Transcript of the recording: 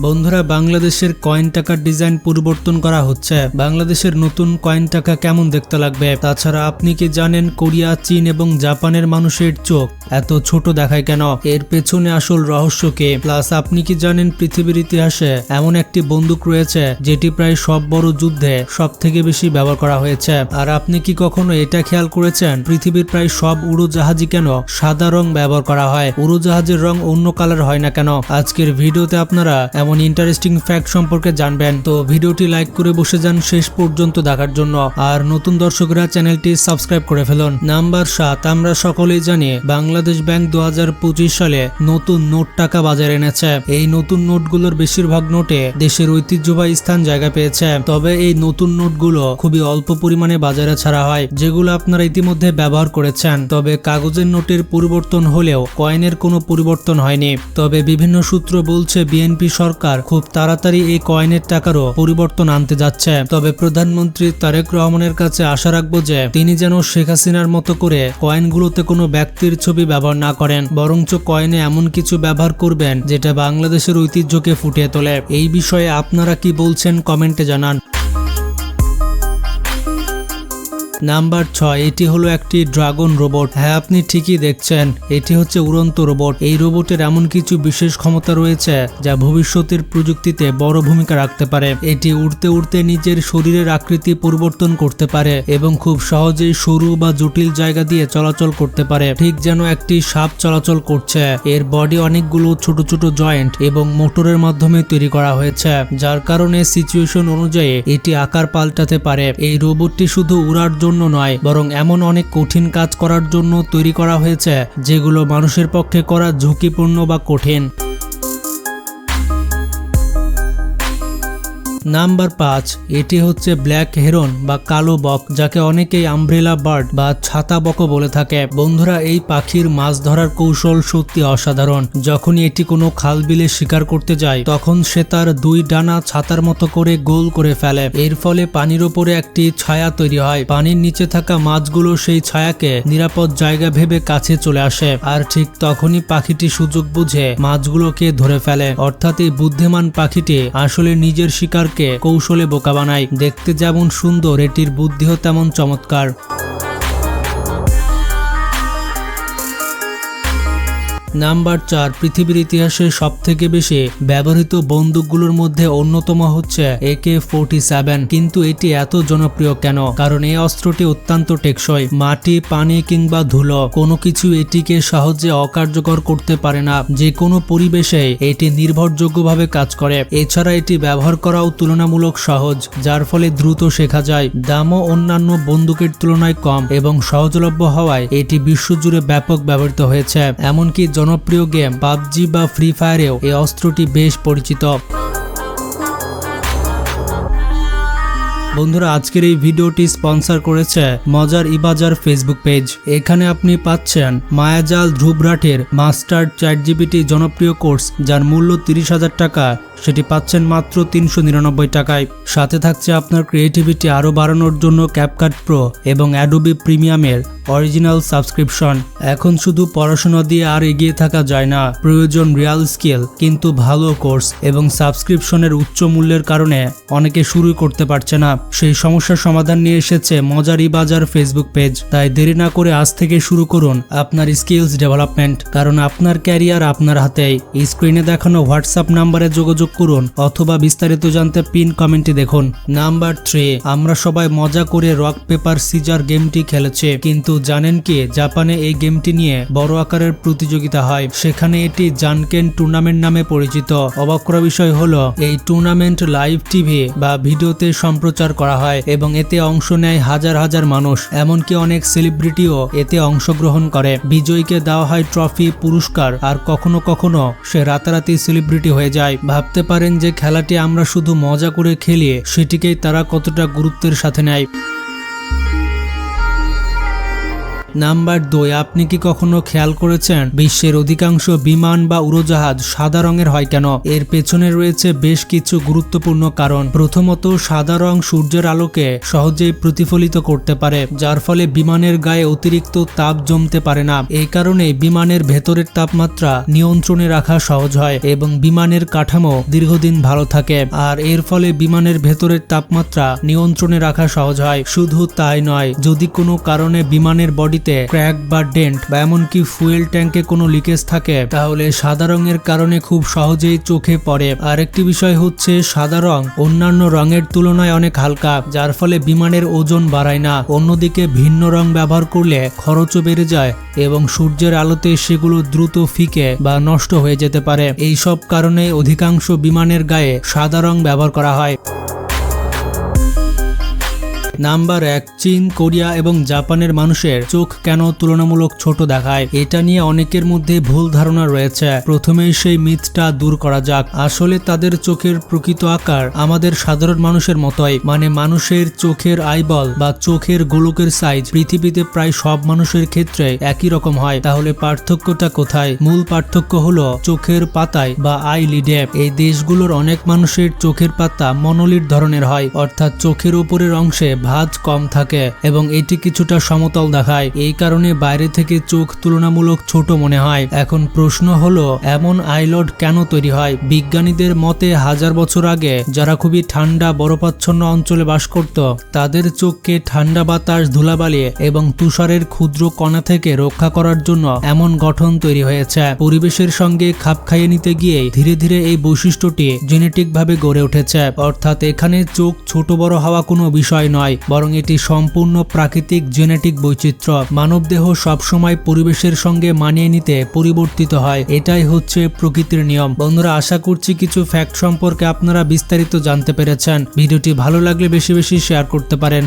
বন্ধুরা, বাংলাদেশের কয়েন টাকার ডিজাইন পরিবর্তন করা হচ্ছে। বাংলাদেশের নতুন কয়েন টাকা কেমন দেখতে লাগবে? তাছাড়া আপনি কি জানেন কোরিয়া, চীন এবং জাপানের মানুষের চোখ এত ছোট দেখায় কেন? এর পেছনে আসল রহস্য কি? প্লাস আপনি কি জানেন পৃথিবীর ইতিহাসে এমন একটি বন্দুক রয়েছে যেটি প্রায় সব বড় যুদ্ধে সব থেকে বেশি ব্যবহার করা হয়েছে? আর আপনি কি কখনো এটা খেয়াল করেছেন পৃথিবীর প্রায় সব উড়োজাহাজই কেন সাদা রং ব্যবহার করা হয়? উড়োজাহাজের রং অন্য কালার হয় না কেন? আজকের ভিডিওতে আপনারা এমন ইন্টারেস্টিং ফ্যাক্ট সম্পর্কে জানবেন, তো ভিডিওটি লাইক করে বসে যান শেষ পর্যন্ত দেখার জন্য। আর নতুন দর্শকরা চ্যানেলটি সাবস্ক্রাইব করে ফেলুন। নাম্বার 7, আমরা সকলেই জানি বাংলাদেশ ব্যাংক 2025 সালে নতুন নোট টাকা বাজারে এনেছে। এই নতুন নোটগুলোর বেশিরভাগ নোটে দেশের ঐতিহ্যবাহী স্থান জায়গা পেয়েছে। তবে এই নতুন নোটগুলো খুবই অল্প পরিমাণে বাজারে ছাড়া হয়, যেগুলো আপনারা ইতিমধ্যে ব্যবহার করেছেন। তবে কাগজের নোটের পরিবর্তন হলেও কয়েনের কোনো পরিবর্তন হয়নি। তবে বিভিন্ন সূত্র বলছে বিএনপি সরকার খুব তাড়াতাড়ি এই কয়েনের টাকারও পরিবর্তন আনতে যাচ্ছে। তবে প্রধানমন্ত্রী তারেক রহমানের কাছে আশা রাখবো যে তিনি যেন শেখ হাসিনার মতো করে কয়েনগুলোতে কোনো ব্যক্তির ছবি ব্যবহার না করেন, বরঞ্চ কয়েনে এমন কিছু ব্যবহার করবেন যেটা বাংলাদেশের ঐতিহ্যকে ফুটিয়ে তোলে। এই বিষয়ে আপনারা কি বলছেন কমেন্টে জানান। নাম্বার 6, এটি হলো একটি ড্রাগন রোবট। হ্যাঁ, আপনি ঠিকই দেখছেন, এটি হচ্ছে উড়ন্ত রোবট। এই রোবটের এমন কিছু বিশেষ ক্ষমতা রয়েছে যা ভবিষ্যতের প্রযুক্তিতে বড় ভূমিকা রাখতে পারে। এটি উড়তে উড়তে নিজের শরীরের আকৃতি পরিবর্তন করতে পারে এবং খুব সহজেই সরু বা জটিল জায়গা দিয়ে চলাচল করতে পারে, ঠিক যেন একটি সাপ চলাচল করছে। এর বডি অনেকগুলো ছোট ছোট জয়েন্ট এবং মোটরের মাধ্যমে তৈরি করা হয়েছে, যার কারণে সিচুয়েশন অনুযায়ী এটি আকার পাল্টাতে পারে। এই রোবটটি শুধু উড়ার জন্য নয়, বরং এমন অনেক কঠিন কাজ করার জন্য তৈরি করা হয়েছে যেগুলো মানুষের পক্ষে করা ঝুঁকিপূর্ণ বা কঠিন। নাম্বার 5, এটি হচ্ছে ব্ল্যাক হেরন বা কালো বক, যাকে অনেকেই আমব্রেলা বার্ড বা ছাতা বকও বলে থাকে। বন্ধুরা, এই পাখির মাছ ধরার কৌশল সত্যি অসাধারণ। যখনই এটি কোনো খাল বিলে শিকার করতে যায় তখন সে তার 2 ডানা ছাতার মতো করে গোল করে ফেলে। এর ফলে পানির ওপরে একটি ছায়া তৈরি হয়। পানির নিচে থাকা মাছগুলো সেই ছায়াকে নিরাপদ জায়গা ভেবে কাছে চলে আসে, আর ঠিক তখনই পাখিটি সুযোগ বুঝে মাছগুলোকে ধরে ফেলে। অর্থাৎ এই বুদ্ধিমান পাখিটি আসলে নিজের শিকার কৌশলে বোকা বানায়। দেখতে যেমন সুন্দর, এটির বুদ্ধিও তেমন চমৎকার। নাম্বার 4, পৃথিবীর ইতিহাসে সব থেকে বেশি ব্যবহৃত বন্দুকগুলোর মধ্যে অন্যতম হচ্ছে AK-47। কিন্তু এটি এত জনপ্রিয় কেন? কারণ এই অস্ত্রটি অত্যন্ত টেকসই। মাটি, পানি কিংবা ধুলো কোনো কিছু এটিকে সহজে অকার্যকর করতে পারে না। যে কোনো পরিবেশে এটি নির্ভরযোগ্যভাবে কাজ করে। এছাড়া এটি ব্যবহার করাও তুলনামূলক সহজ, যার ফলে দ্রুত শেখা যায়। দামও অন্যান্য বন্দুকের তুলনায় কম এবং সহজলভ্য হওয়ায় এটি বিশ্বজুড়ে ব্যাপক ব্যবহৃত হয়েছে। এমনকি জনপ্রিয় গেম পাবজি বা ফ্রি ফায়ারেও এই অস্ত্রটি বেশ পরিচিত। বন্ধুরা, আজকের এই ভিডিওটি স্পন্সর করেছে মজার ইবাজার ফেসবুক পেজ। এখানে আপনি পাচ্ছেন মায়াজাল ধ্রুবরাটের মাস্টার চ্যাটজিপিটি জনপ্রিয় কোর্স, যার মূল্য 30,000 টাকা। সেটি পাচ্ছেন মাত্র 399 টাকায়। সাথে থাকছে আপনার ক্রিয়েটিভিটি আরও বাড়ানোর জন্য ক্যাপকাট প্রো এবং অ্যাডোবি প্রিমিয়ামের অরিজিনাল সাবস্ক্রিপশন। এখন শুধু পড়াশোনা দিয়ে আর এগিয়ে থাকা যায় না, প্রয়োজন রিয়াল স্কিল, কিন্তু ভালো কোর্স এবং সাবস্ক্রিপশনের উচ্চ মূল্যের কারণে অনেকে শুরুই করতে পারছে না। সেই সমস্যার সমাধান নিয়ে এসেছে মজার ইবাজার ফেসবুক পেজ। তাই দেরি না করে আজ থেকে শুরু করুন আপনার স্কিলস ডেভেলপমেন্ট, কারণ আপনার ক্যারিয়ার আপনার হাতেই। স্ক্রিনে দেখানো হোয়াটসঅ্যাপ নাম্বারে যোগাযোগ করুন অথবা বিস্তারিত জানতে পিন কমেন্টে দেখুন। নাম্বার 3, আমরা সবাই মজা করে রক পেপার সিজার গেমটি খেলেছি, কিন্তু জানেন কি জাপানে এই গেমটি নিয়ে বড় আকারের প্রতিযোগিতা হয়। সেখানে এটি জানকেন টুর্নামেন্ট নামে পরিচিত। অবাক করা বিষয় হলো এই টুর্নামেন্ট লাইভ টিভি বা ভিডিওতে সম্প্রচার করা হয় এবং এতে অংশ নেয় হাজার হাজার মানুষ। এমনকি অনেক সেলিব্রিটিও এতে অংশগ্রহণ করে। বিজয়ীকে দেওয়া হয় ট্রফি, পুরস্কার, আর কখনো কখনো সে রাতারাতি সেলিব্রিটি হয়ে যায়। ভাবতে পারেন যে খেলাটি আমরা শুধু মজা করে খেলি, সেটিকেই তারা কতটা গুরুত্বের সাথে নেয়। নাম্বার 2, আপনি কি কখনো খেয়াল করেছেন বিশ্বের অধিকাংশ বিমান বা উড়োজাহাজ সাদা রঙের হয় কেন? এর পেছনে রয়েছে বেশ কিছু গুরুত্বপূর্ণ কারণ। প্রথমত, সাদা রং সূর্যের আলোকে সহজেই প্রতিফলিত করতে পারে, যার ফলে বিমানের গায়ে অতিরিক্ত তাপ জমতে পারে না। এই কারণে বিমানের ভেতরের তাপমাত্রা নিয়ন্ত্রণে রাখা সহজ হয় এবং বিমানের কাঠামো দীর্ঘদিন ভালো থাকে। আর এর ফলে বিমানের ভেতরের তাপমাত্রা নিয়ন্ত্রণে রাখা সহজ হয়। শুধু তাই নয়, যদি কোনো কারণে বিমানের বডিতে ক্র্যাক বা ডেন্ট বা এমনকি ফুয়েল ট্যাঙ্কে কোনো লিকেজ থাকে, তাহলে সাদা রঙের কারণে খুব সহজেই চোখে পড়ে। আরেকটি বিষয় হচ্ছে, সাদা রং অন্যান্য রঙের তুলনায় অনেক হালকা, যার ফলে বিমানের ওজন বাড়ায় না। অন্যদিকে ভিন্ন রং ব্যবহার করলে খরচও বেড়ে যায় এবং সূর্যের আলোতে সেগুলো দ্রুত ফিকে বা নষ্ট হয়ে যেতে পারে। এই সব কারণে অধিকাংশ বিমানের গায়ে সাদা রং ব্যবহার করা হয়। নাম্বার 1, চীন, কোরিয়া এবং জাপানের মানুষের চোখ কেন তুলনামূলক ছোট দেখায়? এটা নিয়ে অনেকের মধ্যে ভুল ধারণা রয়েছে। প্রথমেই সেই মিথটা দূর করা যাক। আসলে তাদের চোখের প্রকৃত আকার আমাদের সাধারণ মানুষের মতোই, মানে মানুষের চোখের আইবল বা চোখের গোলকের সাইজ পৃথিবীতে প্রায় সব মানুষের ক্ষেত্রে একই রকম হয়। তাহলে পার্থক্যটা কোথায়? মূল পার্থক্য হলো চোখের পাতায় বা আইলিডে। এই দেশগুলোর অনেক মানুষের চোখের পাতা মনোলিড ধরনের হয়, অর্থাৎ চোখের উপরের অংশে ভাঁজ কম থাকে এবং এটি কিছুটা সমতল দেখায়। এই কারণে বাইরে থেকে চোখ তুলনামূলক ছোট মনে হয়। এখন প্রশ্ন হলো, এমন আইলড কেন তৈরি হয়? বিজ্ঞানীদের মতে 1000 বছর আগে যারা খুবই ঠান্ডা বরফাচ্ছন্ন অঞ্চলে বাস করত, তাদের চোখকে ঠান্ডা বাতাস, ধুলাবালি এবং তুষারের ক্ষুদ্র কণা থেকে রক্ষা করার জন্য এমন গঠন তৈরি হয়েছে। পরিবেশের সঙ্গে খাপ খাইয়ে নিতে গিয়ে ধীরে ধীরে এই বৈশিষ্ট্যটি জেনেটিক ভাবে গড়ে উঠেছে। অর্থাৎ এখানে চোখ ছোট বড় হওয়া কোনো বিষয় নয়, বরং এটি সম্পূর্ণ প্রাকৃতিক জেনেটিক বৈচিত্র্য। মানবদেহ সবসময় পরিবেশের সঙ্গে মানিয়ে নিতে পরিবর্তিত হয়। এটাই হচ্ছে প্রকৃতির নিয়ম। বন্ধুরা, আশা করছি কিছু ফ্যাক্ট সম্পর্কে আপনারা বিস্তারিত জানতে পেরেছেন। ভিডিওটি ভালো লাগলে বেশি বেশি শেয়ার করতে পারেন।